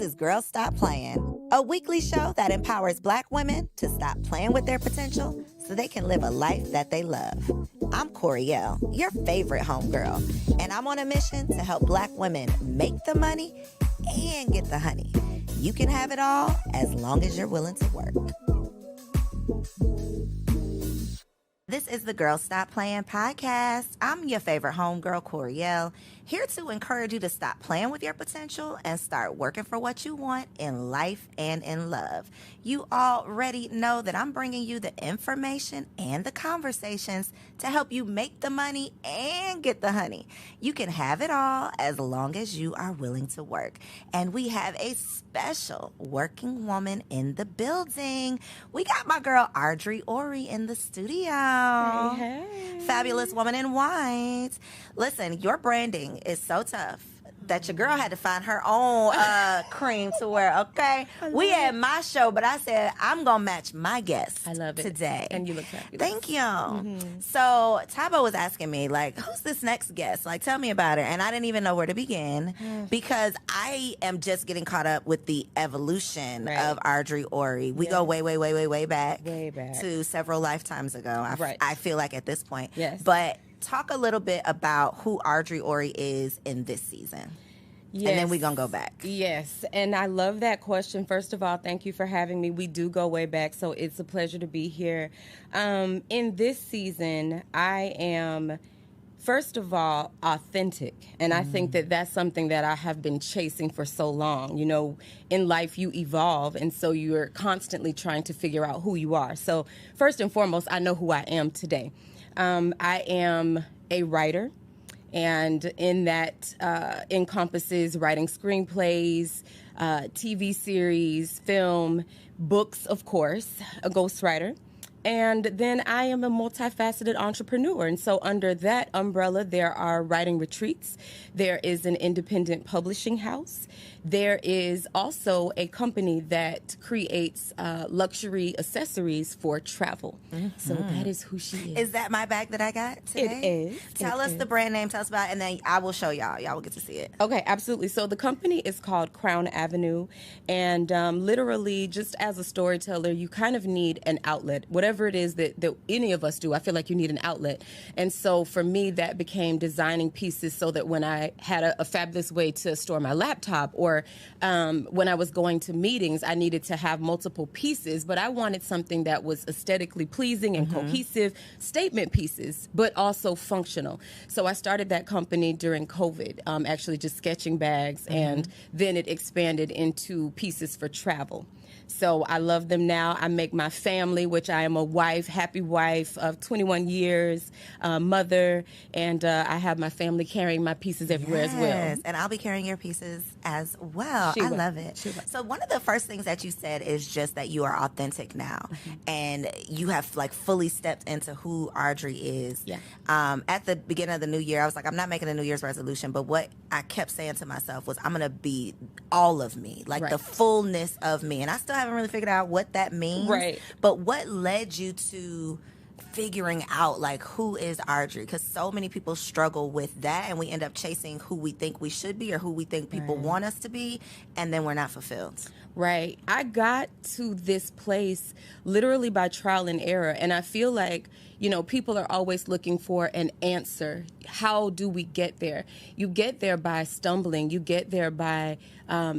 is Girls Stop Playin', a weekly show that empowers Black women to stop playing with their potential so they can live a life that they love. I'm Coriel, your favorite homegirl, and I'm on a mission to help Black women make the money and get the honey. You can have it all as long as you're willing to work. This is the Girls Stop Playin' podcast. I'm your favorite homegirl, Coriel, here to encourage you to stop playing with your potential and start working for what you want in life and in love. You already know that I'm bringing you the information and the conversations to help you make the money and get the honey. You can have it all as long as you are willing to work. And we have a special working woman in the building. We got my girl Ardre Orie in the studio. Hey. Fabulous woman in white. Listen, your branding is so tough that your girl had to find her own cream to wear, okay? We had my show, but I said, I'm going to match my guest I love it. today. And you look fabulous. Thank you. So Tabo was asking me, like, who's this next guest? Like, tell me about her. And I didn't even know where to begin because I am just getting caught up with the evolution of Ardre Orie. We go way back. Way back. To several lifetimes ago. I feel like at this point. Yes. But talk a little bit about who Ardre Orie is in this season. Yes. And then we're going to go back. Yes. And I love that question. First of all, thank you for having me. We do go way back, so it's a pleasure to be here. In this season, I am, first of all, authentic. And I think that that's something that I have been chasing for so long. You know, in life, you evolve, and so you're constantly trying to figure out who you are. So first and foremost, I know who I am today. I am a writer, and in that encompasses writing screenplays, TV series, film, books, of course, a ghostwriter. And then I am a multifaceted entrepreneur. And so under that umbrella, there are writing retreats. There is an independent publishing house. There is also a company that creates luxury accessories for travel. So that is who she is. Is that my bag that I got today? It is. Tell us the brand name, tell us about it, and then I will show y'all. Y'all will get to see it. Okay, absolutely. So the company is called Crown Avenue, and literally, just as a storyteller, you kind of need an outlet. Whatever it is that any of us do, I feel like you need an outlet. And so for me, that became designing pieces so that when I had a fabulous way to store my laptop, or when I was going to meetings, I needed to have multiple pieces, but I wanted something that was aesthetically pleasing and cohesive, statement pieces, but also functional. So I started that company during COVID, actually just sketching bags, and then it expanded into pieces for travel. So I love them now. I make my family, which I am a wife, happy wife of 21 years, mother, and I have my family carrying my pieces everywhere as well. Yes, and I'll be carrying your pieces as well. I love it. So one of the first things that you said is just that you are authentic now, and you have like fully stepped into who Ardre is. Yeah. At the beginning of the new year, I was like, I'm not making a New Year's resolution, but what I kept saying to myself was, I'm going to be all of me, like the fullness of me. And I still haven't really figured out what that means. Right. But what led you to figuring out like who is Ardre? Because so many people struggle with that, and we end up chasing who we think we should be or who we think people want us to be, and then we're not fulfilled. Right. I got to this place literally by trial and error, and I feel like, you know, people are always looking for an answer. How do we get there? You get there by stumbling. You get there by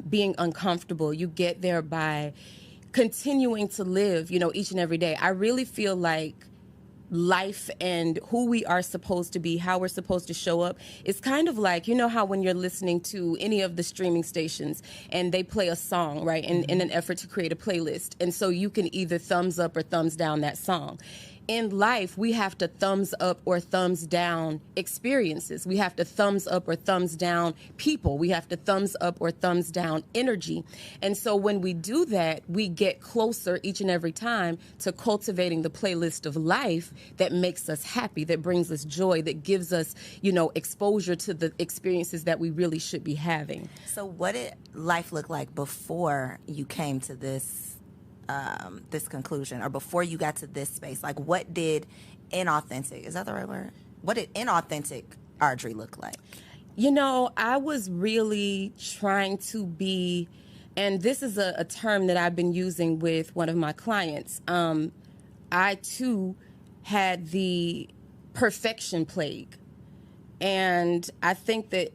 being uncomfortable. You get there by continuing to live, you know, each and every day. I really feel like life and who we are supposed to be, how we're supposed to show up, it's kind of like, you know how when you're listening to any of the streaming stations and they play a song, right, in an effort to create a playlist. And so you can either thumbs up or thumbs down that song. In life, we have to thumbs up or thumbs down experiences. We have to thumbs up or thumbs down people. We have to thumbs up or thumbs down energy. And so when we do that, we get closer each and every time to cultivating the playlist of life that makes us happy, that brings us joy, that gives us, you know, exposure to the experiences that we really should be having. So what did life look like before you came to this conclusion, or before you got to this space? Like, what did inauthentic, is that the right word? What did inauthentic Ardre look like? You know, I was really trying to be And this is a term that I've been using with one of my clients. I, too, had the perfection plague. And I think that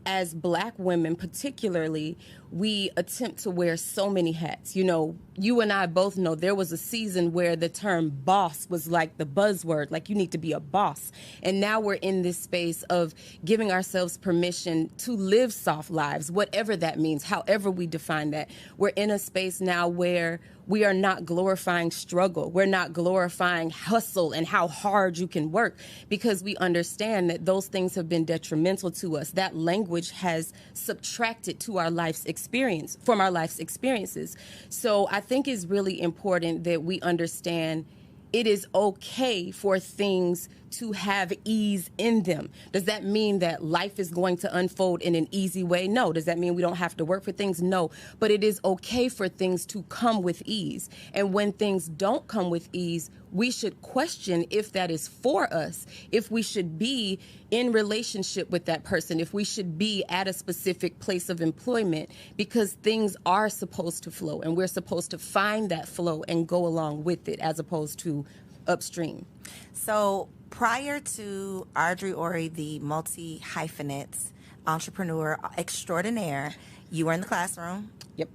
as Black women particularly, we attempt to wear so many hats. You know, you and I both know there was a season where the term boss was like the buzzword, like you need to be a boss. And now we're in this space of giving ourselves permission to live soft lives, whatever that means, however we define that. We're in a space now where we are not glorifying struggle. We're not glorifying hustle and how hard you can work, because we understand that those things have been detrimental to us. That language has subtracted to our life's experience, from our life's experiences. So I think it's really important that we understand it is okay for things to have ease in them. Does that mean that life is going to unfold in an easy way? No. Does that mean we don't have to work for things? No. But it is okay for things to come with ease. And when things don't come with ease, we should question if that is for us, if we should be in relationship with that person, if we should be at a specific place of employment, because things are supposed to flow and we're supposed to find that flow and go along with it as opposed to upstream. So prior to Ardre Orie, the multi-hyphenate entrepreneur extraordinaire, you were in the classroom. Yep.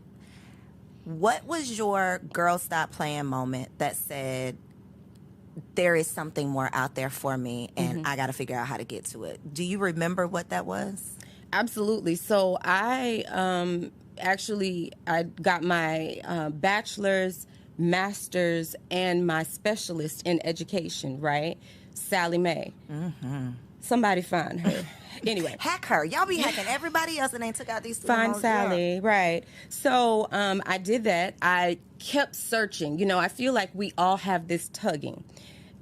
What was your girl stop playing moment that said, there is something more out there for me and I got to figure out how to get to it? Do you remember what that was? Absolutely. So I got my bachelor's, master's, and my specialist in education, right? Sally Mae. Somebody find her. Anyway. Hack her. Y'all be hacking everybody else and they took out these Find Sally, right. So I did that. I kept searching. You know, I feel like we all have this tugging.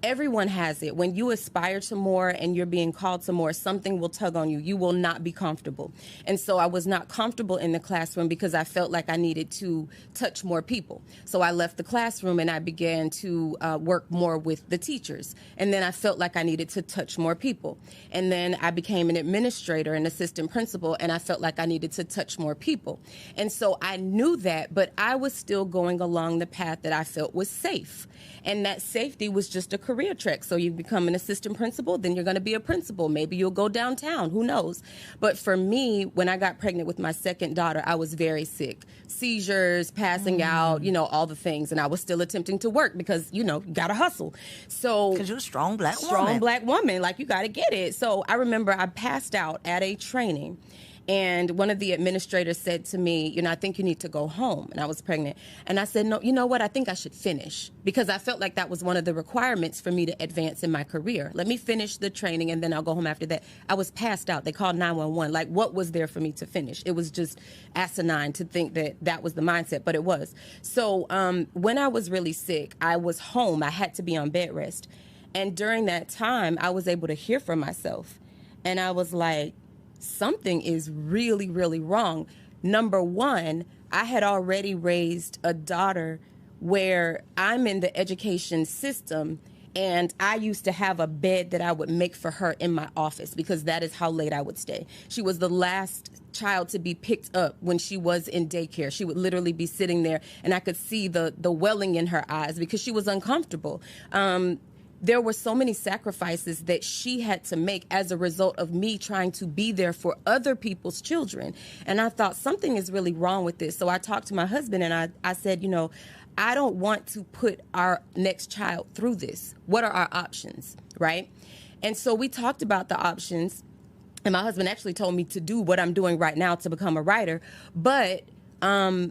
Everyone has it. When you aspire to more and you're being called to more, something will tug on you. You will not be comfortable. And so I was not comfortable in the classroom because I felt like I needed to touch more people. So I left the classroom and I began to work more with the teachers. And then I felt like I needed to touch more people. And then I became an administrator, an assistant principal, and I felt like I needed to touch more people. And so I knew that, but I was still going along the path that I felt was safe. And that safety was just a career track. So you become an assistant principal, then you're going to be a principal. Maybe you'll go downtown. Who knows? But for me, when I got pregnant with my second daughter, I was very sick. Seizures, passing out, you know, all the things. And I was still attempting to work because, you know, you got to hustle. So because you're a strong black woman. Strong black woman. Like, you got to get it. So I remember I passed out at a training. And one of the administrators said to me, you know, I think you need to go home. And I was pregnant. And I said, no, you know what? I think I should finish, because I felt like that was one of the requirements for me to advance in my career. Let me finish the training and then I'll go home after that. I was passed out. They called 911. Like, what was there for me to finish? It was just asinine to think that that was the mindset, but it was. So when I was really sick, I was home. I had to be on bed rest. And during that time, I was able to hear from myself. And I was like, something is really, really wrong. Number one, I had already raised a daughter where I'm in the education system, and I used to have a bed that I would make for her in my office because that is how late I would stay. She was the last child to be picked up when she was in daycare. She would literally be sitting there, and I could see the welling in her eyes because she was uncomfortable. There were so many sacrifices that she had to make as a result of me trying to be there for other people's children. And I thought something is really wrong with this. So I talked to my husband and I said, you know, I don't want to put our next child through this. What are our options, right? And so we talked about the options. And my husband actually told me to do what I'm doing right now to become a writer. But I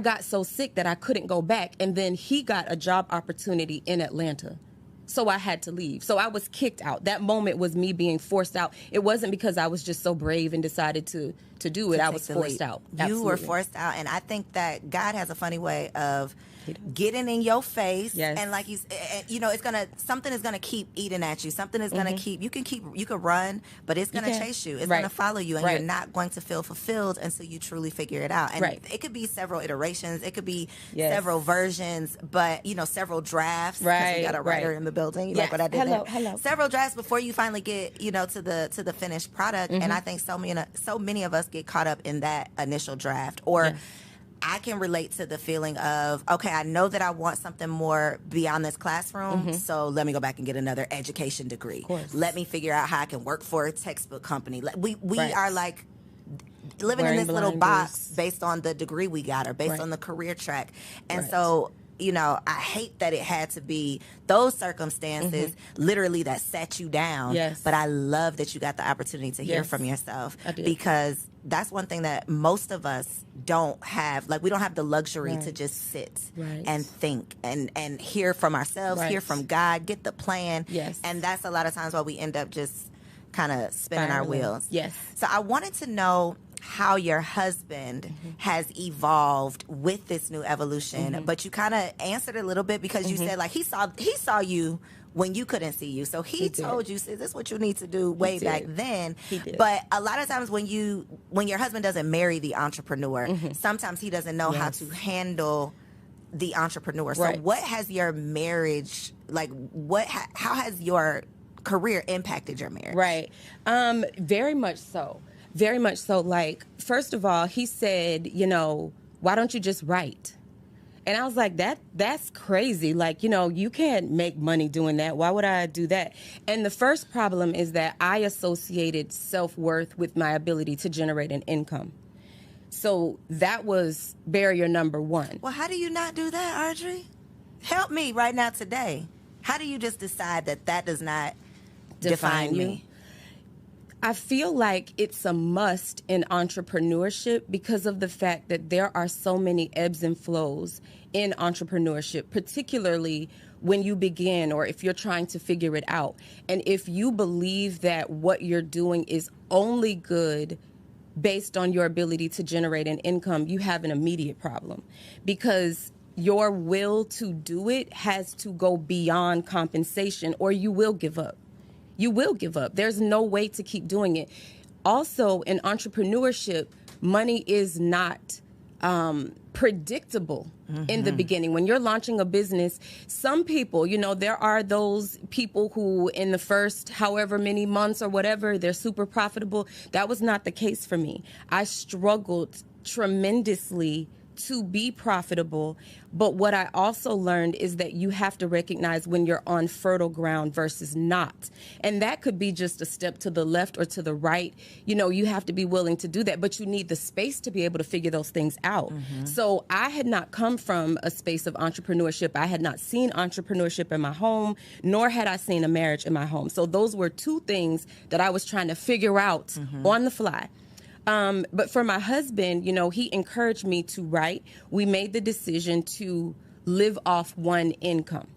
got so sick that I couldn't go back. And then he got a job opportunity in Atlanta. So I had to leave. So I was kicked out. That moment was me being forced out. It wasn't because I was just so brave and decided to do it. I was forced out. You were forced out. And I think that God has a funny way of getting in your face. Yes. And like you know, something is gonna keep eating at you. Something is gonna you can run, but it's gonna chase you. It's gonna follow you, and you're not going to feel fulfilled until you truly figure it out. And it could be several iterations, it could be several versions, but you know, several drafts. Right. We got a writer in the building. You like what I did there? Hello. Several drafts before you finally get, you know, to the finished product. And I think so many of us get caught up in that initial draft, or I can relate to the feeling of, okay, I know that I want something more beyond this classroom, so let me go back and get another education degree. Of course. Let me figure out how I can work for a textbook company. We Right. are like living Wearing in this little blinders. box based on the degree we got or based Right. on the career track. And Right. so, you know, I hate that it had to be those circumstances literally that set you down. Yes. But I love that you got the opportunity to hear Yes. from yourself, I did. because that's one thing that most of us don't have. Like, we don't have the luxury to Right. just sit Right. and think and hear from ourselves, Right. hear from God, get the plan. Yes. And that's a lot of times why we end up just kind of spinning our Spiraling. wheels. Yes. So I wanted to know how your husband has evolved with this new evolution, but you kind of answered a little bit, because you said, like, he saw you when you couldn't see you, so he did. told you, "Sis, this is what you need to do" way did. back then. He did. But a lot of times when your husband doesn't marry the entrepreneur, sometimes he doesn't know how Yes. to handle the entrepreneur. So Right. what has your marriage, like, how has your career impacted your marriage? Right. Very much so. Very much so. Like, first of all, he said, you know, why don't you just write? And I was like, that's crazy. Like, you know, you can't make money doing that. Why would I do that? And the first problem is that I associated self-worth with my ability to generate an income. So that was barrier number one. Well, how do you not do that, Ardre? Help me right now today. How do you just decide that does not define you? me? I feel like it's a must in entrepreneurship because of the fact that there are so many ebbs and flows in entrepreneurship, particularly when you begin or if you're trying to figure it out. And if you believe that what you're doing is only good based on your ability to generate an income, you have an immediate problem, because your will to do it has to go beyond compensation, or you will give up. You will give up. There's no way to keep doing it. Also, in entrepreneurship, money is not predictable in the beginning. When you're launching a business, some people, you know, there are those people who in the first however many months or whatever, they're super profitable. That was not the case for me. I struggled tremendously to be profitable. But what I also learned is that you have to recognize when you're on fertile ground versus not. And that could be just a step to the left or to the right. You know, you have to be willing to do that, but you need the space to be able to figure those things out. So I had not come from a space of entrepreneurship. I had not seen entrepreneurship in my home, nor had I seen a marriage in my home. So those were two things that I was trying to figure out on the fly. But for my husband, you know, he encouraged me to write. We made the decision to live off one income.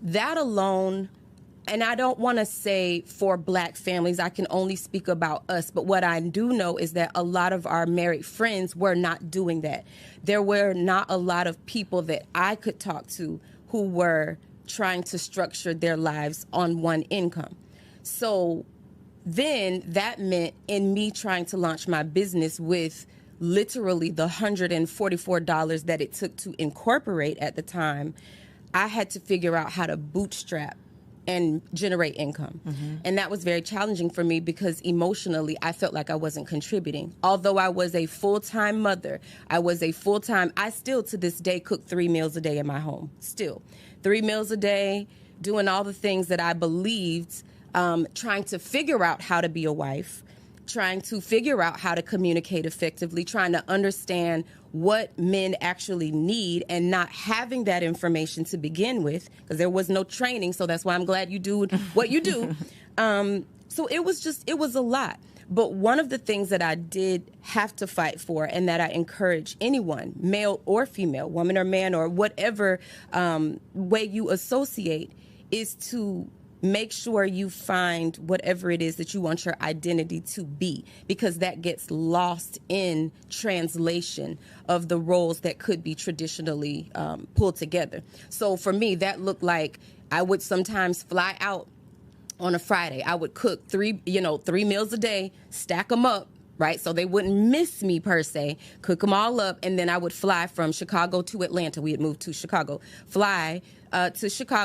That alone, and I don't want to say for Black families, I can only speak about us, but what I do know is that a lot of our married friends were not doing that. There were not a lot of people that I could talk to who were trying to structure their lives on one income. So then that meant in me trying to launch my business with literally the $144 that it took to incorporate at the time, I had to figure out how to bootstrap and generate income. And that was very challenging for me because emotionally I felt like I wasn't contributing. Although I was a full-time mother, I still to this day cook 3 meals a day in my home. Still 3 meals a day, doing all the things that I believed, trying to figure out how to be a wife, trying to figure out how to communicate effectively, trying to understand what men actually need and not having that information to begin with because there was no training. So that's why I'm glad you do what you do. So it was a lot. But one of the things that I did have to fight for and that I encourage anyone, male or female, woman or man or whatever way you associate, is to make sure you find whatever it is that you want your identity to be, because that gets lost in translation of the roles that could be traditionally pulled together. So for me, that looked like I would sometimes fly out on a Friday. I would cook 3 meals a day, stack them up, right? So they wouldn't miss me per se, cook them all up, and then I would fly from Chicago to Atlanta. We had moved to Chicago. Fly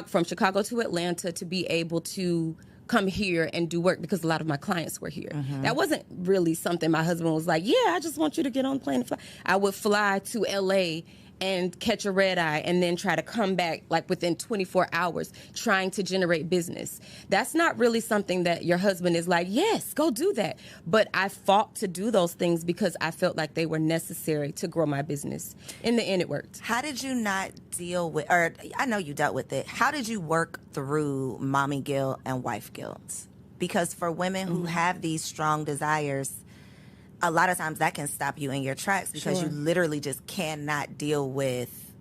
from Chicago to Atlanta to be able to come here and do work because a lot of my clients were here. That wasn't really something my husband was like, yeah, I just want you to get on the plane and fly. I would fly to LA and catch a red eye and then try to come back like within 24 hours trying to generate business. That's not really something that your husband is like, yes, go do that. But I fought to do those things because I felt like they were necessary to grow my business. In the end, it worked. How did you not deal with, or I know you dealt with it, how did you work through mommy guilt and wife guilt? Because for women who have these strong desires, a lot of times that can stop you in your tracks because you literally just cannot deal with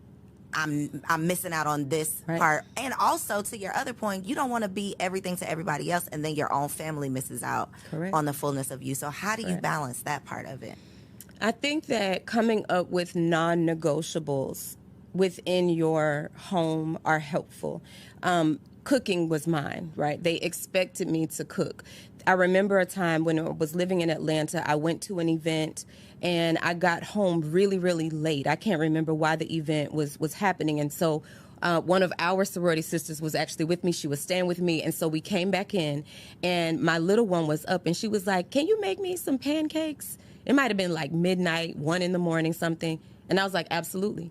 I'm missing out on this part. And also, to your other point, you don't want to be everything to everybody else and then your own family misses out on the fullness of you. So how do you balance that part of it? I think that coming up with non-negotiables within your home are helpful. Cooking was mine, right? They expected me to cook. I remember a time when I was living in Atlanta, I went to an event and I got home really, really late. I can't remember why the event was happening. And so one of our sorority sisters was actually with me. She was staying with me. And so we came back in and my little one was up and she was like, can you make me some pancakes? It might have been like midnight, 1 a.m, something. And I was like, absolutely.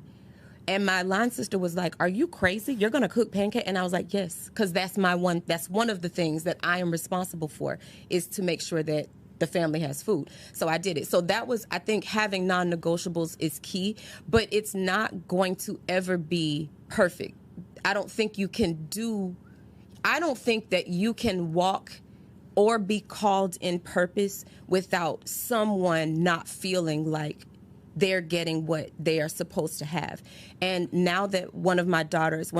And my line sister was like, are you crazy? You're going to cook pancake? And I was like, yes, because that's one of the things that I am responsible for is to make sure that the family has food. So I did it. So that was, I think having non-negotiables is key, but it's not going to ever be perfect. I don't think that you can walk or be called in purpose without someone not feeling like they're getting what they are supposed to have. And now that one of our daughters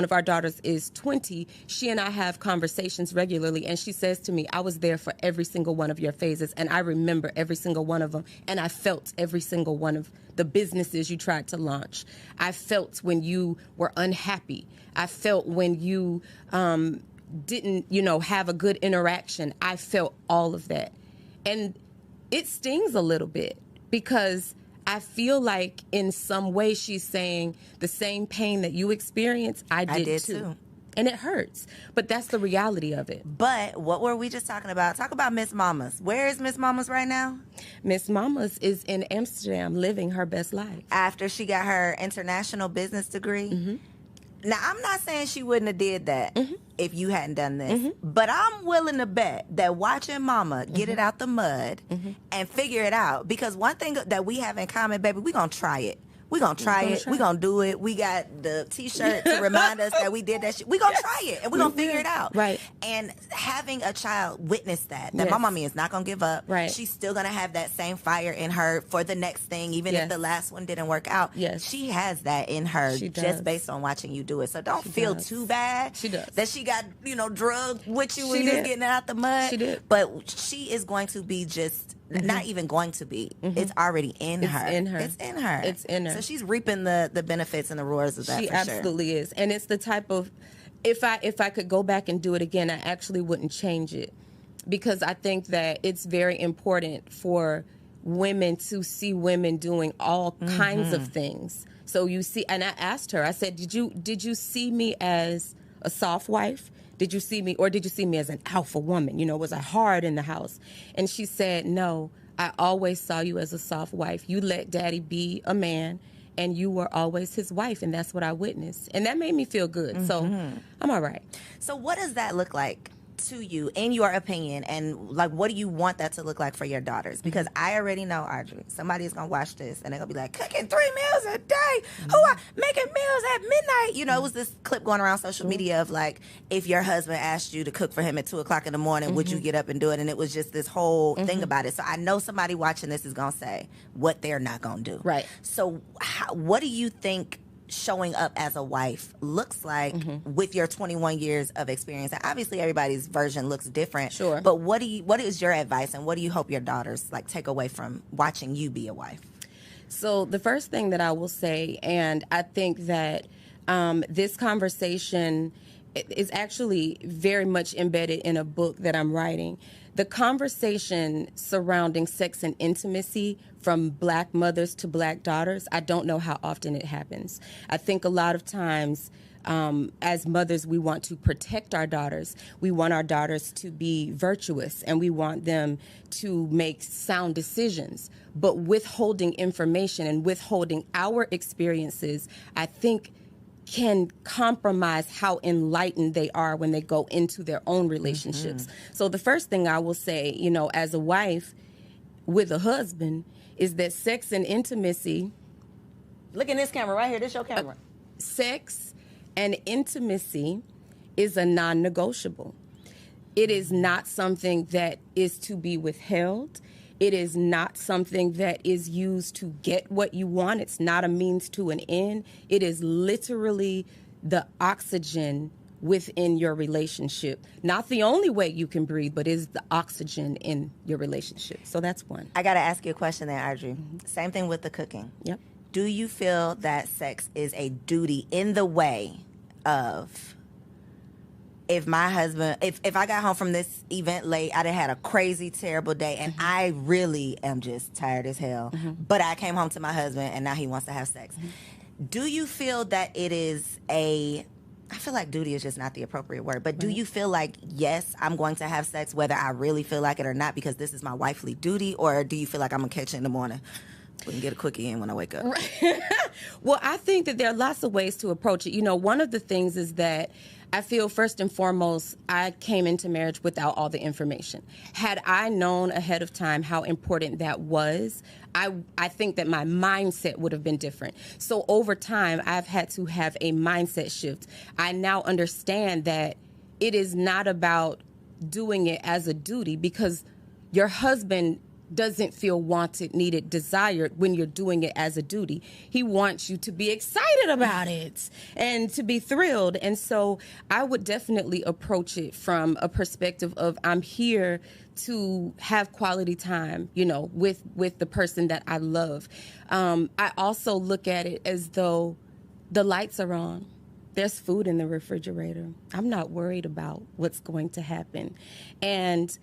is 20, she and I have conversations regularly, and she says to me, I was there for every single one of your phases, and I remember every single one of them, and I felt every single one of the businesses you tried to launch. I felt when you were unhappy. I felt when you didn't, have a good interaction. I felt all of that. And it stings a little bit because I feel like in some way she's saying the same pain that you experienced, I did too. And it hurts. But that's the reality of it. But what were we just talking about? Talk about Miss Mamas. Where is Miss Mamas right now? Miss Mamas is in Amsterdam living her best life. After she got her international business degree? Now, I'm not saying she wouldn't have did that if you hadn't done this, but I'm willing to bet that watching Mama get it out the mud and figure it out, because one thing that we have in common, baby, we're going to try it. We're going to try it. We're going to do it. We got the T-shirt to remind us that we did that shit. We're going to try it, and we're going to figure it out. Right. And having a child witness that my mommy is not going to give up. Right. She's still going to have that same fire in her for the next thing, even if the last one didn't work out. Yes. She has that in her just based on watching you do it. So don't feel too bad that she got, drugged with you when you was getting it out the mud. She did. But she is going to be just... not even going to be. It's already in her. It's in her. So she's reaping the benefits and the rewards of that. She absolutely is. And it's the type of, if I could go back and do it again, I actually wouldn't change it, because I think that it's very important for women to see women doing all kinds of things. So you see, and I asked her, I said, did you see me as a soft wife? Did you see me as an alpha woman? Was I hard in the house? And she said, no, I always saw you as a soft wife. You let daddy be a man, and you were always his wife, and that's what I witnessed. And that made me feel good. So I'm all right. So what does that look like to you, in your opinion, and like, what do you want that to look like for your daughters? Because I already know, Ardre, somebody is gonna watch this and they're gonna be like, cooking 3 meals a day, who are making meals at midnight? It was this clip going around social media of like, if your husband asked you to cook for him at 2:00 in the morning, would you get up and do it? And it was just this whole thing about it. So I know somebody watching this is gonna say what they're not gonna do. Right. So what do you think showing up as a wife looks like with your 21 years of experience? And obviously everybody's version looks different. Sure. But what is your advice, and what do you hope your daughters take away from watching you be a wife? So the first thing that I will say, and I think that this conversation is actually very much embedded in a book that I'm writing. The conversation surrounding sex and intimacy from Black mothers to Black daughters, I don't know how often it happens. I think a lot of times, as mothers, we want to protect our daughters. We want our daughters to be virtuous, and we want them to make sound decisions. But withholding information and withholding our experiences, I think, can compromise how enlightened they are when they go into their own relationships. So the first thing I will say, you know, as a wife with a husband, is that sex and intimacy... Look in this camera right here. This your camera. Sex and intimacy is a non-negotiable. It is not something that is to be withheld. It is not something that is used to get what you want. It's not a means to an end. It is literally the oxygen within your relationship. Not the only way you can breathe, but is the oxygen in your relationship. So that's one. I got to ask you a question there, Ardre. Same thing with the cooking. Yep. Do you feel that sex is a duty in the way of, if my husband, if I got home from this event late, I done had a crazy, terrible day, and I really am just tired as hell, but I came home to my husband and now he wants to have sex. Do you feel that it is I feel like duty is just not the appropriate word, but do you feel like, yes, I'm going to have sex whether I really feel like it or not because this is my wifely duty, or do you feel like I'm going to catch it in the morning? We can get a quickie in when I wake up. Well, I think that there are lots of ways to approach it. You know, one of the things is that I feel first and foremost, I came into marriage without all the information. Had I known ahead of time how important that was, I think that my mindset would have been different. So over time, I've had to have a mindset shift. I now understand that it is not about doing it as a duty, because your husband doesn't feel wanted, needed, desired when you're doing it as a duty. He wants you to be excited about it and to be thrilled. And so I would definitely approach it from a perspective of, I'm here to have quality time, you know, with the person that I love. I also look at it as though the lights are on. There's food in the refrigerator. I'm not worried about what's going to happen. And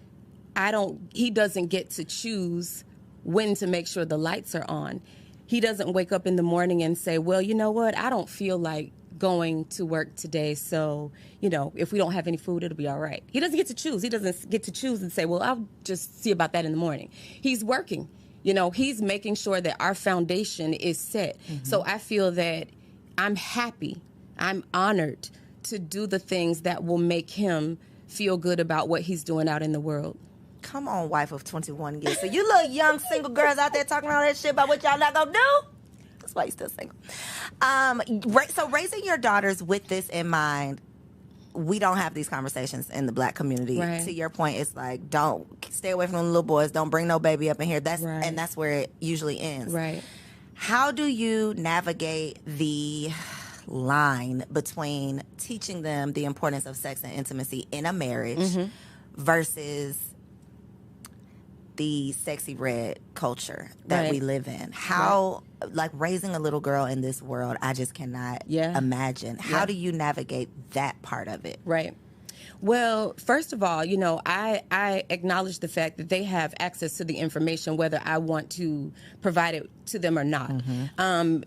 he doesn't get to choose when to make sure the lights are on. He doesn't wake up in the morning and say, well, you know what? I don't feel like going to work today. So, you know, if we don't have any food, it'll be all right. He doesn't get to choose. He doesn't get to choose and say, well, I'll just see about that in the morning. He's working. You know, he's making sure that our foundation is set. So I feel that I'm happy, I'm honored to do the things that will make him feel good about what he's doing out in the world. Come on, wife of 21 years. So you little young single girls out there talking all that shit about what y'all not gonna do? That's why you still single. So raising your daughters with this in mind, we don't have these conversations in the Black community. Right. To your point, it's like, don't stay away from the little boys. Don't bring no baby up in here. Right. And that's where it usually ends. Right. How do you navigate the line between teaching them the importance of sex and intimacy in a marriage versus the sexy red culture that we live in? How, like, raising a little girl in this world, I just cannot imagine. How do you navigate that part of it? Right. Well, first of all, you know, I acknowledge the fact that they have access to the information, whether I want to provide it to them or not.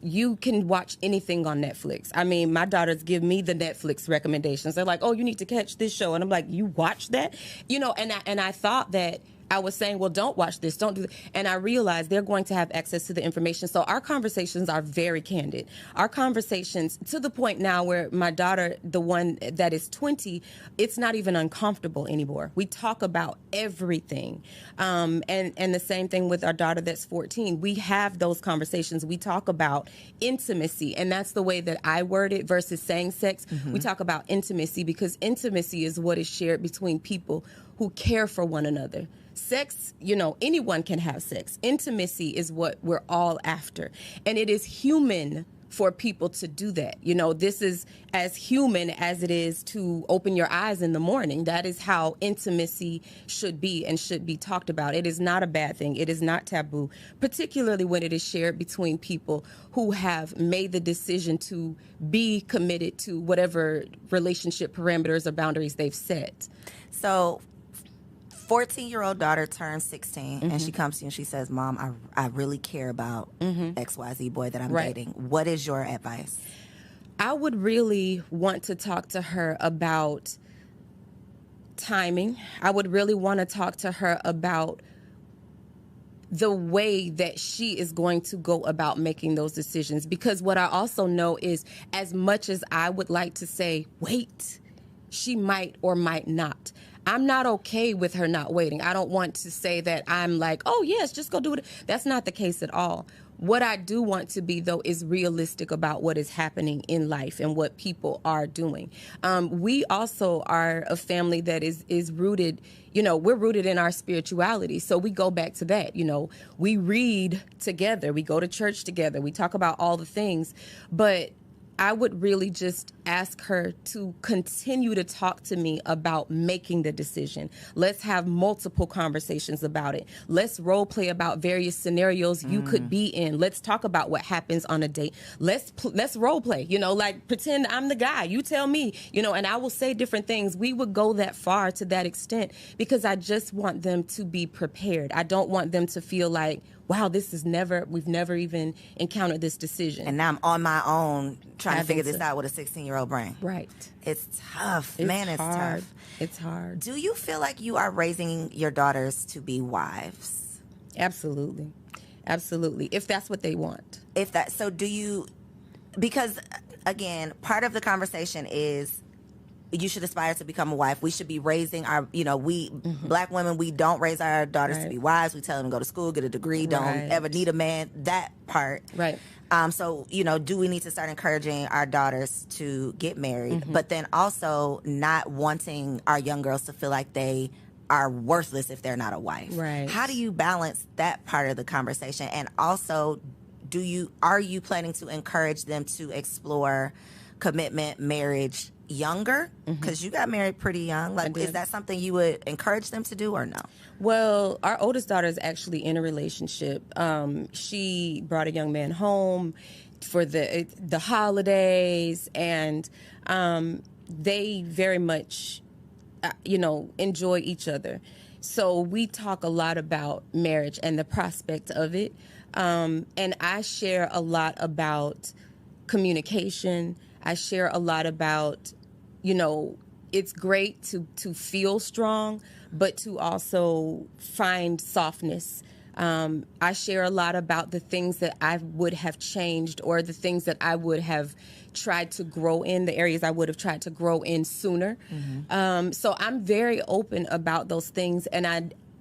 You can watch anything on Netflix. I mean, my daughters give me the Netflix recommendations. They're like, oh, you need to catch this show. And I'm like, you watch that? You know, and I thought that I was saying, well, don't watch this, don't do that. And I realized they're going to have access to the information. So our conversations are very candid. Our conversations, to the point now where my daughter, the one that is 20, it's not even uncomfortable anymore. We talk about everything. And the same thing with our daughter that's 14. We have those conversations. We talk about intimacy, and that's the way that I word it versus saying sex. We talk about intimacy because intimacy is what is shared between people who care for one another. Sex, you know, anyone can have sex. Intimacy is what we're all after. And it is human for people to do that. You know, this is as human as it is to open your eyes in the morning. That is how intimacy should be and should be talked about. It is not a bad thing. It is not taboo, particularly when it is shared between people who have made the decision to be committed to whatever relationship parameters or boundaries they've set. So 14-year-old daughter turns 16 and she comes to you and she says, Mom, I really care about XYZ boy that I'm dating. What is your advice? I would really want to talk to her about timing. I would really want to talk to her about the way that she is going to go about making those decisions. Because what I also know is, as much as I would like to say, wait, she might or might not. I'm not okay with her not waiting. I don't want to say that I'm like, oh, yes, just go do it. That's not the case at all. What I do want to be, though, is realistic about what is happening in life and what people are doing. We also are a family that is rooted, we're rooted in our spirituality. So we go back to that. We read together. We go to church together. We talk about all the things. But I would really just ask her to continue to talk to me about making the decision. Let's have multiple conversations about it. Let's role play about various scenarios you could be in. Let's talk about what happens on a date. Let's role play, like pretend I'm the guy. You tell me, and I will say different things. We would go that far to that extent because I just want them to be prepared. I don't want them to feel like, wow, we've never even encountered this decision. And now I'm on my own trying to figure this out with a 16-year-old brain. Right. It's tough. It's hard. Tough. It's hard. Do you feel like you are raising your daughters to be wives? Absolutely. Absolutely. If that's what they want. So do you, because again, part of the conversation is, you should aspire to become a wife. We should be raising our, Black women, we don't raise our daughters to be wives. We tell them to go to school, get a degree, don't ever need a man, that part. Right. So, do we need to start encouraging our daughters to get married, but then also not wanting our young girls to feel like they are worthless if they're not a wife? Right. How do you balance that part of the conversation? And also, are you planning to encourage them to explore commitment, marriage younger? Because you got married pretty young. Is that something you would encourage them to do or no? Well, our oldest daughter is actually in a relationship. She brought a young man home for the holidays, and they very much, enjoy each other. So we talk a lot about marriage and the prospect of it. And I share a lot about communication. I share a lot about, it's great to feel strong, but to also find softness. I share a lot about the things that I would have changed, or the things that I would have tried to grow in, the areas I would have tried to grow in sooner. So I'm very open about those things, and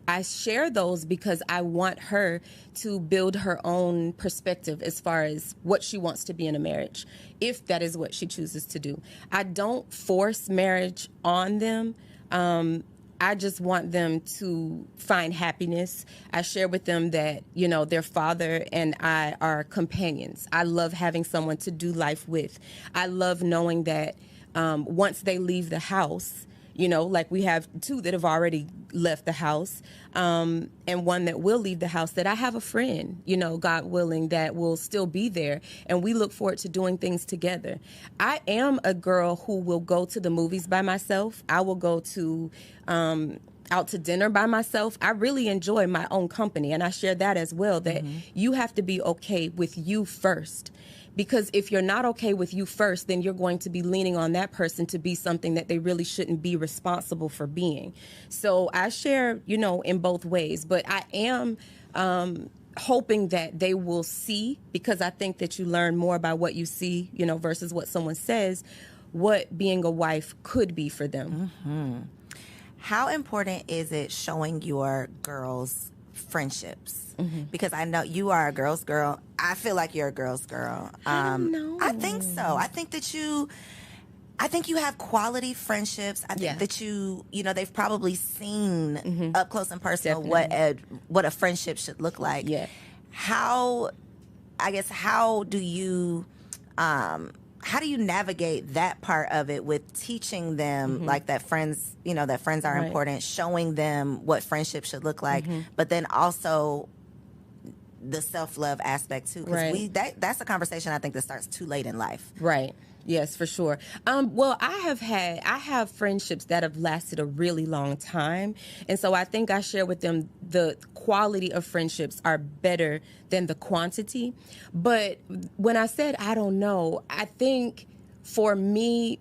I share those because I want her to build her own perspective as far as what she wants to be in a marriage, if that is what she chooses to do. I don't force marriage on them. I just want them to find happiness. I share with them that, their father and I are companions. I love having someone to do life with. I love knowing that once they leave the house, like we have two that have already left the house, and one that will leave the house, that I have a friend, God willing, that will still be there. And we look forward to doing things together. I am a girl who will go to the movies by myself. I will go to out to dinner by myself. I really enjoy my own company. And I share that as well, that you have to be okay with you first. Because if you're not okay with you first, then you're going to be leaning on that person to be something that they really shouldn't be responsible for being. So I share, in both ways. But I am hoping that they will see, because I think that you learn more by what you see, versus what someone says, what being a wife could be for them. How important is it showing your girls friendships? Because I know you are a girl's girl. I feel like you're a girl's girl. I know. I think so. I think you have quality friendships. I think that they've probably seen up close and personal what a friendship should look like. Yeah. How do you navigate that part of it with teaching them like that friends are important, showing them what friendship should look like, but then also the self-love aspect too, because Right. that's a conversation I think that starts too late in life. Right. Yes, for sure. Well, I have friendships that have lasted a really long time. And so I think I share with them the quality of friendships are better than the quantity. But when I said, I don't know, I think for me,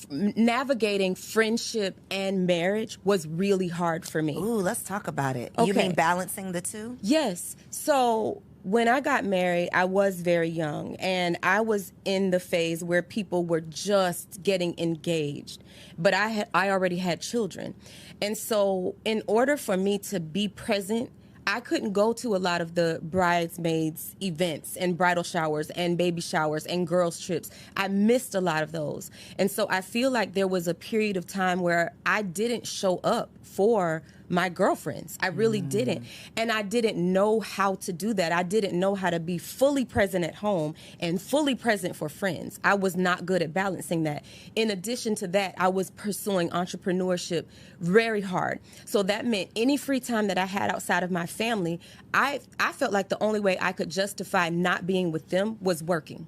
navigating friendship and marriage was really hard for me. Ooh, let's talk about it. Okay. You mean balancing the two? Yes. So when I got married, I was very young, and I was in the phase where people were just getting engaged, but I already had children. And so in order for me to be present, I couldn't go to a lot of the bridesmaids events and bridal showers and baby showers and girls trips. I missed a lot of those. And so I feel like there was a period of time where I didn't show up for my girlfriends. I really didn't. And I didn't know how to do that. I didn't know how to be fully present at home and fully present for friends. I was not good at balancing that. In addition to that, I was pursuing entrepreneurship very hard. So that meant any free time that I had outside of my family, I felt like the only way I could justify not being with them was working.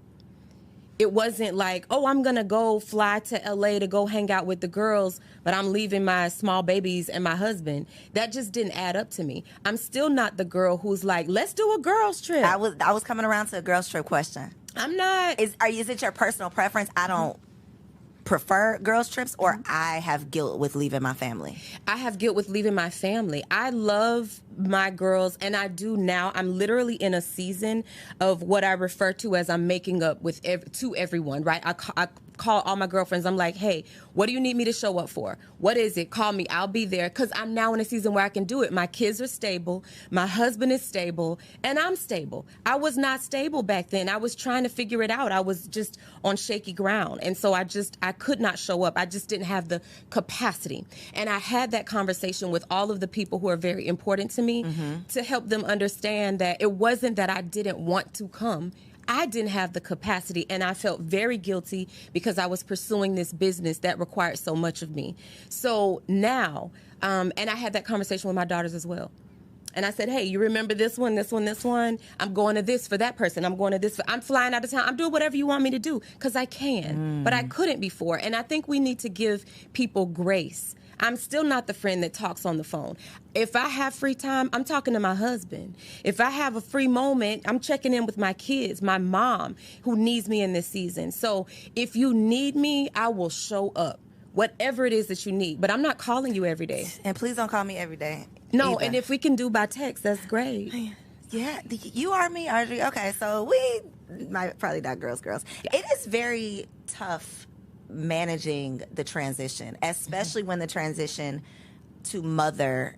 It wasn't like, oh, I'm going to go fly to LA to go hang out with the girls, but I'm leaving my small babies and my husband. That just didn't add up to me. I'm still not the girl who's like, let's do a girls trip. I was coming around to a girls trip question. I'm not. Is it your personal preference? I don't prefer girls trips, or I have guilt with leaving my family. I have guilt with leaving my family. I love my girls, and I do now. I'm literally in a season of what I refer to as I'm making up with to everyone, right? I call all my girlfriends. I'm like, hey, what do you need me to show up for? What is it? Call me. I'll be there, because I'm now in a season where I can do it. My kids are stable. My husband is stable, and I'm stable. I was not stable back then. I was trying to figure it out. I was just on shaky ground, and so I could not show up. I just didn't have the capacity. And I had that conversation with all of the people who are very important to me to help them understand that it wasn't that I didn't want to come. I didn't have the capacity, and I felt very guilty because I was pursuing this business that required so much of me. So now, and I had that conversation with my daughters as well. And I said, hey, you remember this one, this one, this one? I'm going to this for that person. I'm going to this. I'm flying out of town. I'm doing whatever you want me to do, because I can. But I couldn't before. And I think we need to give people grace. I'm still not the friend that talks on the phone. If I have free time, I'm talking to my husband. If I have a free moment, I'm checking in with my kids, my mom, who needs me in this season. So if you need me, I will show up, whatever it is that you need. But I'm not calling you every day. And please don't call me every day. No, either. And if we can do by text, that's great. Yeah, you are me, Ardre. Okay, so we probably not girls. Yeah. It is very tough managing the transition, especially when the transition to mother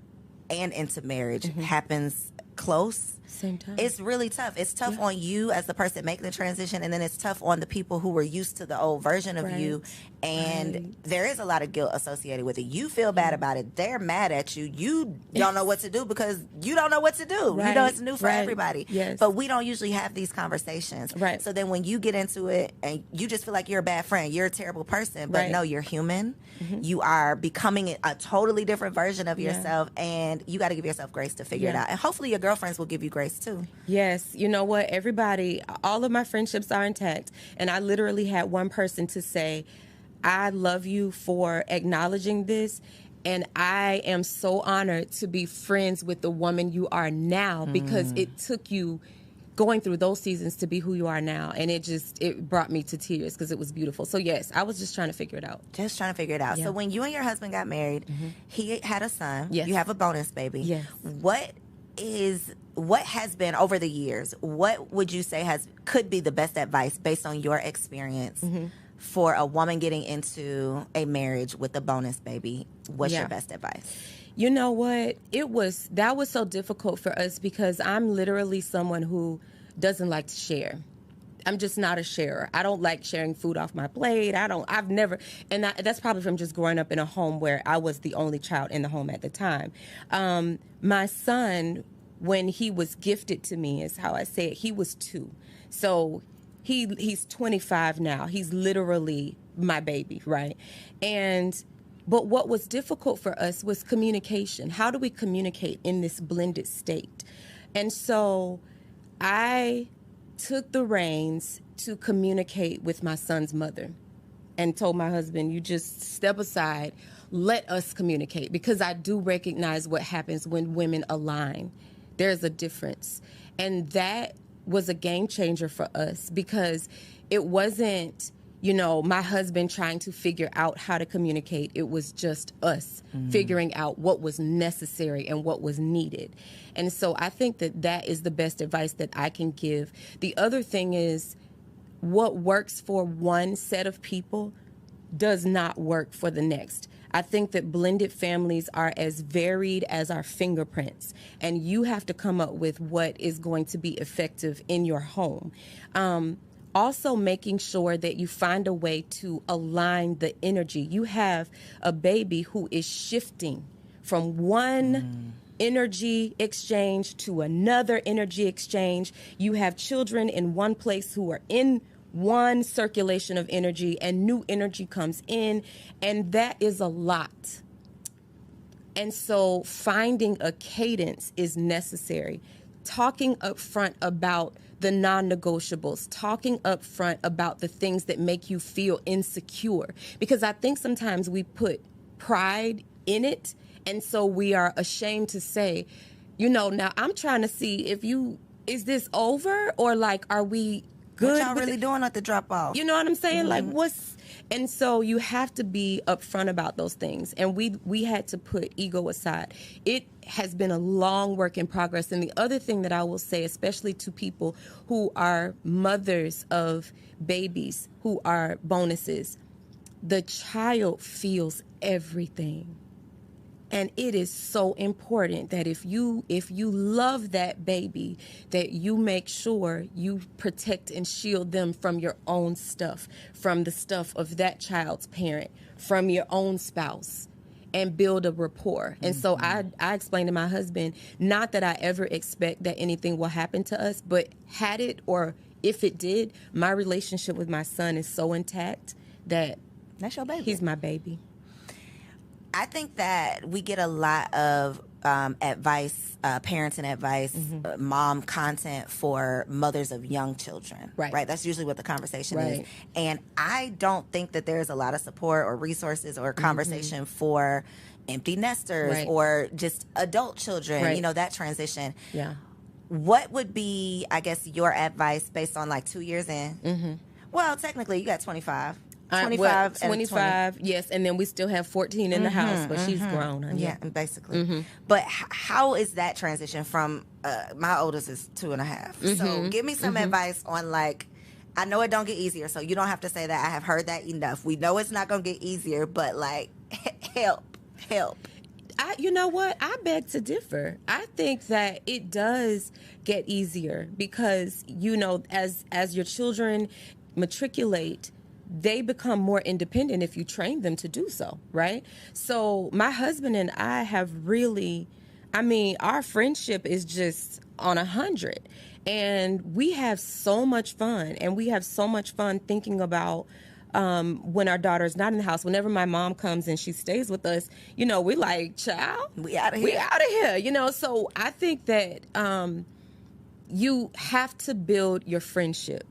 and into marriage happens close. Same time. It's really tough. It's tough on you as the person making the transition, and then it's tough on the people who were used to the old version of you. And there is a lot of guilt associated with it. You feel bad about it. They're mad at you. You don't know what to do because you don't know what to do. You know, it's new for everybody. Yes. But we don't usually have these conversations. Right. So then when you get into it and you just feel like you're a bad friend, you're a terrible person, but no, you're human. You are becoming a totally different version of yourself, and you got to give yourself grace to figure it out. And hopefully your girlfriends will give you grace too. Yes. You know what? Everybody, all of my friendships are intact. And I literally had one person to say, I love you for acknowledging this. And I am so honored to be friends with the woman you are now, because it took you going through those seasons to be who you are now. And it brought me to tears because it was beautiful. So yes, I was just trying to figure it out. Just trying to figure it out. Yeah. So when you and your husband got married, he had a son. Yes. You have a bonus baby. Yes. What has been over the years, what would you say could be the best advice based on your experience for a woman getting into a marriage with a bonus baby? What's your best advice? You know what? That was so difficult for us because I'm literally someone who doesn't like to share. I'm just not a sharer. I don't like sharing food off my plate. I've never, and that's probably from just growing up in a home where I was the only child in the home at the time. My son, when he was gifted to me, is how I say it, he was 2. So he's 25 now. He's literally my baby, right? But what was difficult for us was communication. How do we communicate in this blended state? And so I took the reins to communicate with my son's mother and told my husband, you just step aside, let us communicate, because I do recognize what happens when women align. There's a difference. And that was a game changer for us, because it wasn't, you know, my husband trying to figure out how to communicate. It was just us figuring out what was necessary and what was needed. And so I think that that is the best advice that I can give. The other thing is, what works for one set of people does not work for the next. I think that blended families are as varied as our fingerprints, and you have to come up with what is going to be effective in your home. Also making sure that you find a way to align the energy. You have a baby who is shifting from one energy exchange to another energy exchange. You have children in one place who are in one circulation of energy, and new energy comes in, and that is a lot. And so finding a cadence is necessary. Talking up front about the non-negotiables, talking up front about the things that make you feel insecure, because I think sometimes we put pride in it, and so we are ashamed to say, you know, now I'm trying to see if is this over, or like, are we good? What y'all really doing at the drop off? You know what I'm saying? Like, and so you have to be upfront about those things. And we had to put ego aside. It has been a long work in progress. And the other thing that I will say, especially to people who are mothers of babies who are bonuses, the child feels everything. And it is so important that if you love that baby, that you make sure you protect and shield them from your own stuff, from the stuff of that child's parent, from your own spouse, and build a rapport. And so I explained to my husband, not that I ever expect that anything will happen to us, but had it, or if it did, my relationship with my son is so intact that that's your baby. He's my baby. I think that we get a lot of advice, parenting advice, mom content for mothers of young children. Right. That's usually what the conversation is. And I don't think that there's a lot of support or resources or conversation for empty nesters or just adult children, you know, that transition. Yeah. What would be, I guess, your advice based on like 2 years in? Well, technically, you got 25. 25, yes, and then we still have 14 in the house, but she's grown. Yeah, basically. But how is that transition from, my oldest is 2.5. So give me some advice on, like, I know it don't get easier, so you don't have to say that. I have heard that enough. We know it's not going to get easier, but, like, help. You know what? I beg to differ. I think that it does get easier because, you know, as your children matriculate, they become more independent if you train them to do so, right? So my husband and I have really, I mean, our friendship is just on 100. And we have so much fun. And we have so much fun thinking about when our daughter's not in the house. Whenever my mom comes and she stays with us, you know, we're like, child, we out of here, you know? So I think that you have to build your friendship.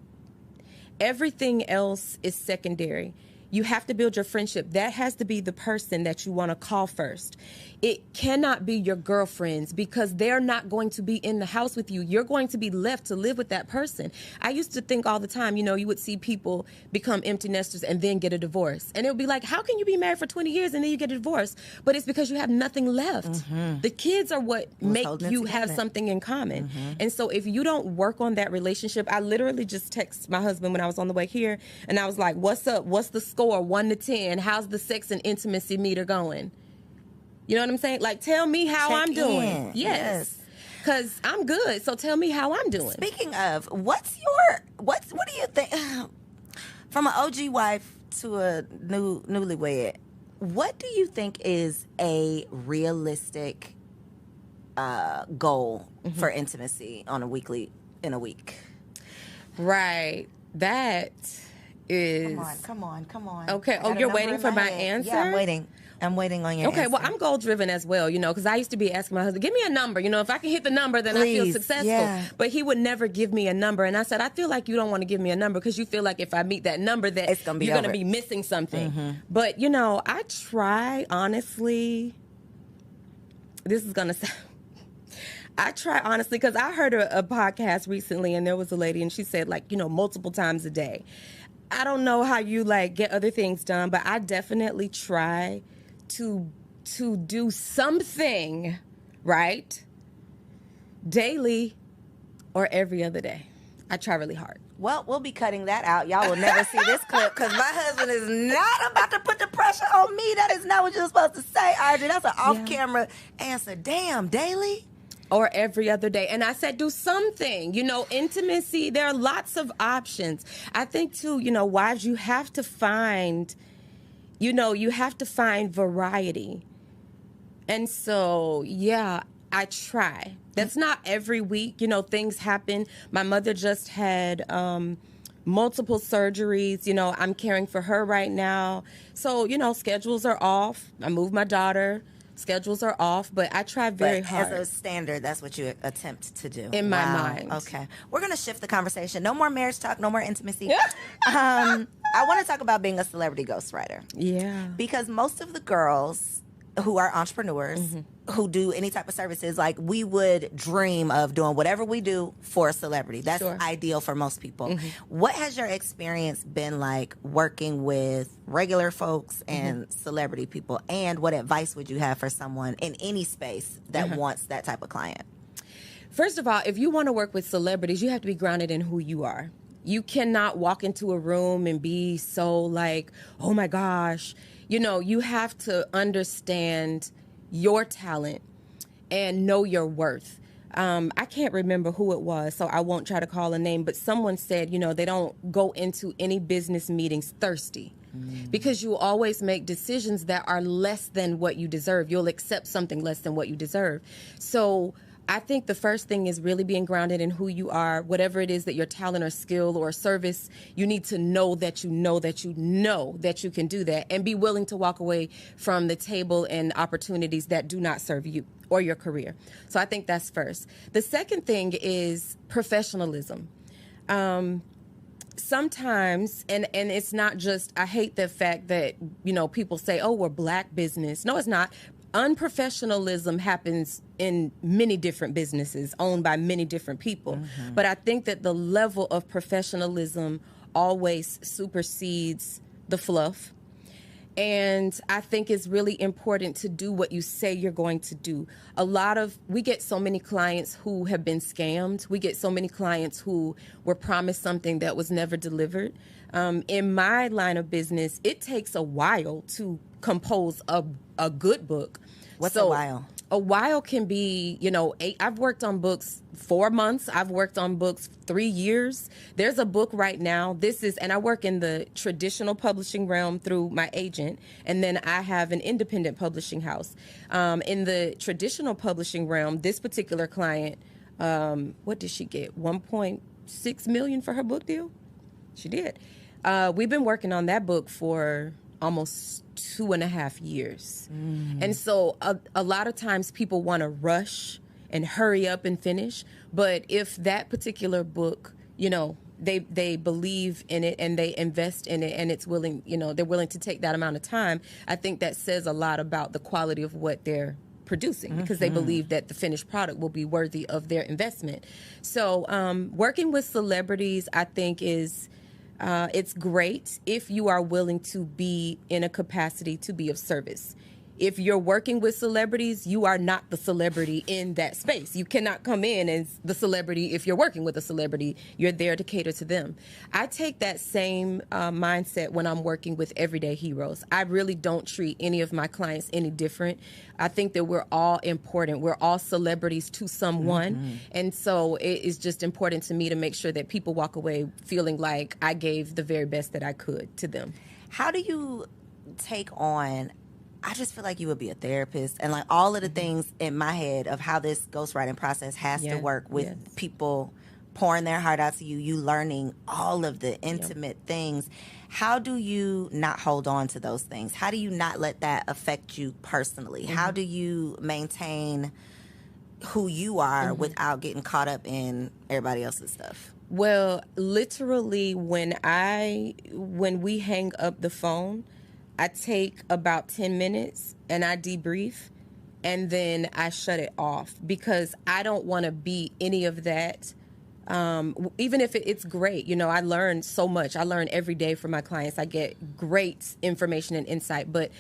Everything else is secondary. You have to build your friendship. That has to be the person that you want to call first. It cannot be your girlfriends because they're not going to be in the house with you. You're going to be left to live with that person. I used to think all the time, you know, you would see people become empty nesters and then get a divorce. And it would be like, how can you be married for 20 years and then you get a divorce? But it's because you have nothing left. The kids are what make you have something in common. And so if you don't work on that relationship, I literally just texted my husband when I was on the way here and I was like, what's up? What's the score? 1 to 10. How's the sex and intimacy meter going? You know what I'm saying? Like, tell me how I'm doing. Yes. Because I'm good. So tell me how I'm doing. Speaking of, what do you think, from an OG wife to a newlywed, what do you think is a realistic goal for intimacy in a week? Right. That is... Come on. Okay. Oh, you're waiting for my answer? Yeah, I'm waiting. I'm waiting on your Okay, answer. well, I'm goal driven as well, because I used to be asking my husband, give me a number. If I can hit the number, then Please, I feel successful. yeah. But he would never give me a number. And I said, I feel like you don't want to give me a number because you feel like if I meet that number that It's gonna be you're going to over. be missing something. Mm-hmm. But, I try, honestly, this is going to sound... I try, honestly, because I heard a podcast recently, and there was a lady, and she said, multiple times a day. I don't know how you, get other things done, but I definitely try to do something, right, daily or every other day. I try really hard. Well, we'll be cutting that out. Y'all will never see this clip because my husband is not about to put the pressure on me. That is not what you're supposed to say, Ardre. That's an off-camera answer. Damn, daily? Or every other day. And I said, do something. Intimacy, there are lots of options. I think, too, wives, you have to find variety. And so, yeah, I try. That's not every week. Things happen. My mother just had multiple surgeries. I'm caring for her right now. So, schedules are off. I moved my daughter. Schedules are off, but I try very hard. As a standard, that's what you attempt to do. In my mind. Okay. We're going to shift the conversation. No more marriage talk, no more intimacy. I want to talk about being a celebrity ghostwriter. Yeah. Because most of the girls who are entrepreneurs, who do any type of services, we would dream of doing whatever we do for a celebrity. That's ideal for most people. What has your experience been like working with regular folks and celebrity people? And what advice would you have for someone in any space that wants that type of client? First of all, if you want to work with celebrities, you have to be grounded in who you are. You cannot walk into a room and be so oh my gosh. You have to understand your talent and know your worth. I can't remember who it was, so I won't try to call a name, but someone said, they don't go into any business meetings thirsty because you always make decisions that are less than what you deserve. You'll accept something less than what you deserve. So I think the first thing is really being grounded in who you are. Whatever it is that your talent or skill or service, you need to know that you know that you know that you can do that and be willing to walk away from the table and opportunities that do not serve you or your career. So I think that's first. The second thing is professionalism. Sometimes, and it's not just, I hate the fact that, people say, oh, we're black business. No, it's not. Unprofessionalism happens in many different businesses owned by many different people. But I think that the level of professionalism always supersedes the fluff. And I think it's really important to do what you say you're going to do. We get so many clients who have been scammed. We get so many clients who were promised something that was never delivered. In my line of business, it takes a while to compose a good book. What's a while? A while can be, I've worked on books 4 months. I've worked on books 3 years. There's a book right now. And I work in the traditional publishing realm through my agent. And then I have an independent publishing house. In the traditional publishing realm, this particular client, what did she get? $1.6 million for her book deal? She did. We've been working on that book for almost 2.5 years. And so a lot of times people want to rush and hurry up and finish. But if that particular book, they believe in it and they invest in it and it's willing, they're willing to take that amount of time, I think that says a lot about the quality of what they're producing because they believe that the finished product will be worthy of their investment. So working with celebrities, I think is... it's great if you are willing to be in a capacity to be of service. If you're working with celebrities, you are not the celebrity in that space. You cannot come in as the celebrity if you're working with a celebrity. You're there to cater to them. I take that same mindset when I'm working with everyday heroes. I really don't treat any of my clients any different. I think that we're all important. We're all celebrities to someone. And so it is just important to me to make sure that people walk away feeling like I gave the very best that I could to them. How do you take on... I just feel like you would be a therapist and all of the things in my head of how this ghostwriting process has to work with people pouring their heart out to you, you learning all of the intimate things. How do you not hold on to those things? How do you not let that affect you personally? How do you maintain who you are without getting caught up in everybody else's stuff? Well, literally, when we hang up the phone, I take about 10 minutes and I debrief, and then I shut it off because I don't want to be any of that. Even if it's great, you know, I learn so much. I learn every day from my clients. I get great information and insight, but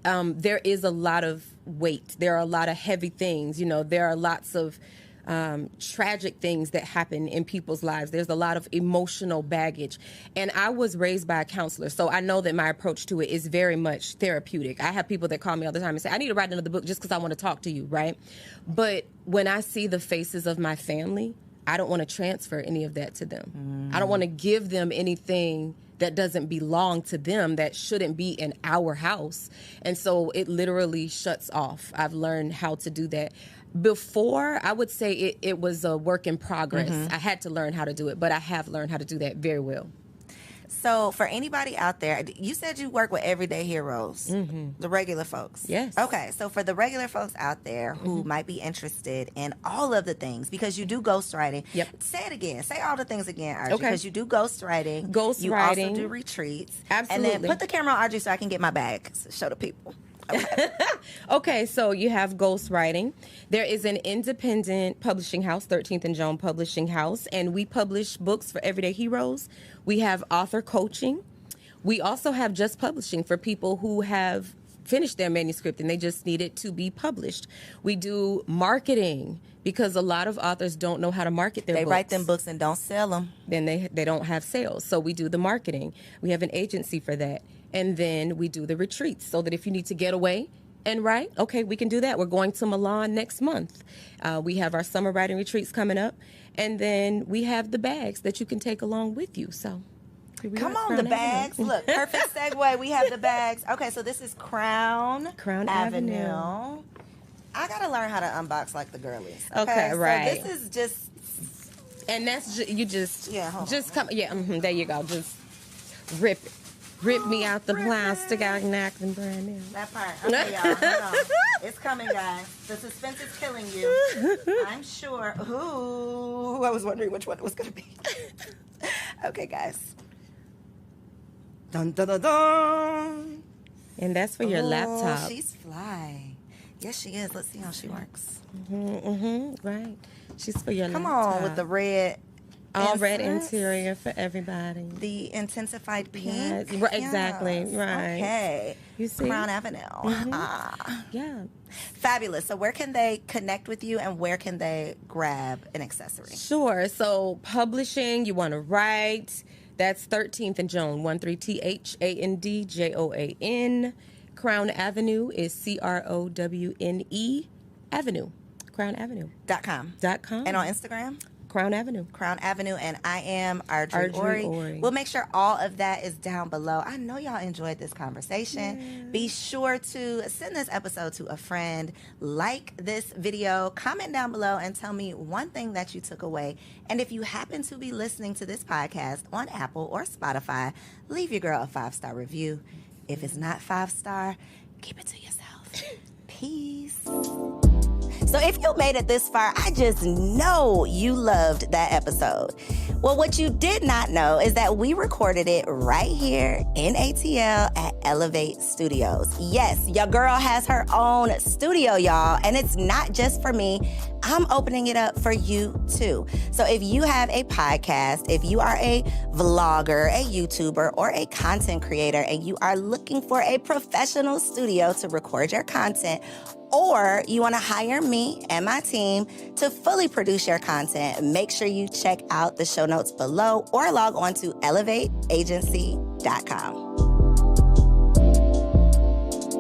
there is a lot of weight. There are a lot of heavy things. You know, there are lots of tragic things that happen in people's lives. There's a lot of emotional baggage. And I was raised by a counselor, so I know that my approach to it is very much therapeutic. I have people that call me all the time and say, I need to write another book just because I want to talk to you, right? But when I see the faces of my family, I don't want to transfer any of that to them. I don't want to give them anything that doesn't belong to them, that shouldn't be in our house. And so it literally shuts off. I've learned how to do that. Before, I would say it was a work in progress. I had to learn how to do it, but I have learned how to do that very well. So for anybody out there, you said you work with everyday heroes, the regular folks. Yes. Okay, so for the regular folks out there who might be interested in all of the things, because you do ghostwriting. Yep. Say it again. Say all the things again, Ardre. Okay. Because you do ghostwriting. You also do retreats. Absolutely. And then put the camera on Ardre so I can get my bag. So show the people. Okay. Okay, so you have ghostwriting. There is an independent publishing house, 13th and Joan Publishing House, and we publish books for everyday heroes. We have author coaching. We also have just publishing for people who have finished their manuscript and they just need it to be published. We do marketing because a lot of authors don't know how to market their books. They write them books and don't sell them. Then they don't have sales. So we do the marketing. We have an agency for that. And then we do the retreats so that if you need to get away and write, okay, we can do that. We're going to Milan next month. We have our summer writing retreats coming up. And then we have the bags that you can take along with you. So come on, the bags. Look, perfect segue. We have the bags. Okay, so this is Crown Avenue. I got to learn how to unbox like the girlies. Okay, right. So this is just... And that's you just... Yeah, hold just on. come... Yeah, there you go. Just rip it. Rip me out the plastic. I can act them brand new. That part. Okay, y'all. Hold on. It's coming, guys. The suspense is killing you. I'm sure. Ooh, I was wondering which one it was going to be. Okay, guys. Dun, dun, dun, dun. And that's for your laptop. She's fly. Yes, she is. Let's see how she works. Right. She's for your Come laptop. on with the red. All red interior for everybody. The intensified pink. Yes, right, exactly. Yes. Right. Okay. You see? Crown Avenue. Yeah. Fabulous. So where can they connect with you and where can they grab an accessory? Sure. So publishing, you want to write. That's 13th and Joan, 13THANDJOAN. Crown Avenue is CROWNE Avenue. Crown Avenue. .com. .com. And on Instagram? Crown Avenue. Crown Avenue, and I am Ardre Orie. We'll make sure all of that is down below. I know y'all enjoyed this conversation. Yeah. Be sure to send this episode to a friend, like this video, comment down below, and tell me one thing that you took away. And if you happen to be listening to this podcast on Apple or Spotify, leave your girl a 5-star review. If it's not 5-star, keep it to yourself. Peace. So if you made it this far, I just know you loved that episode. Well, what you did not know is that we recorded it right here in ATL at Elevate Studios. Yes, your girl has her own studio, y'all, and it's not just for me. I'm opening it up for you too. So if you have a podcast, if you are a vlogger, a YouTuber, or a content creator, and you are looking for a professional studio to record your content, or you want to hire me and my team to fully produce your content, make sure you check out the show notes below or log on to elevateagency.com.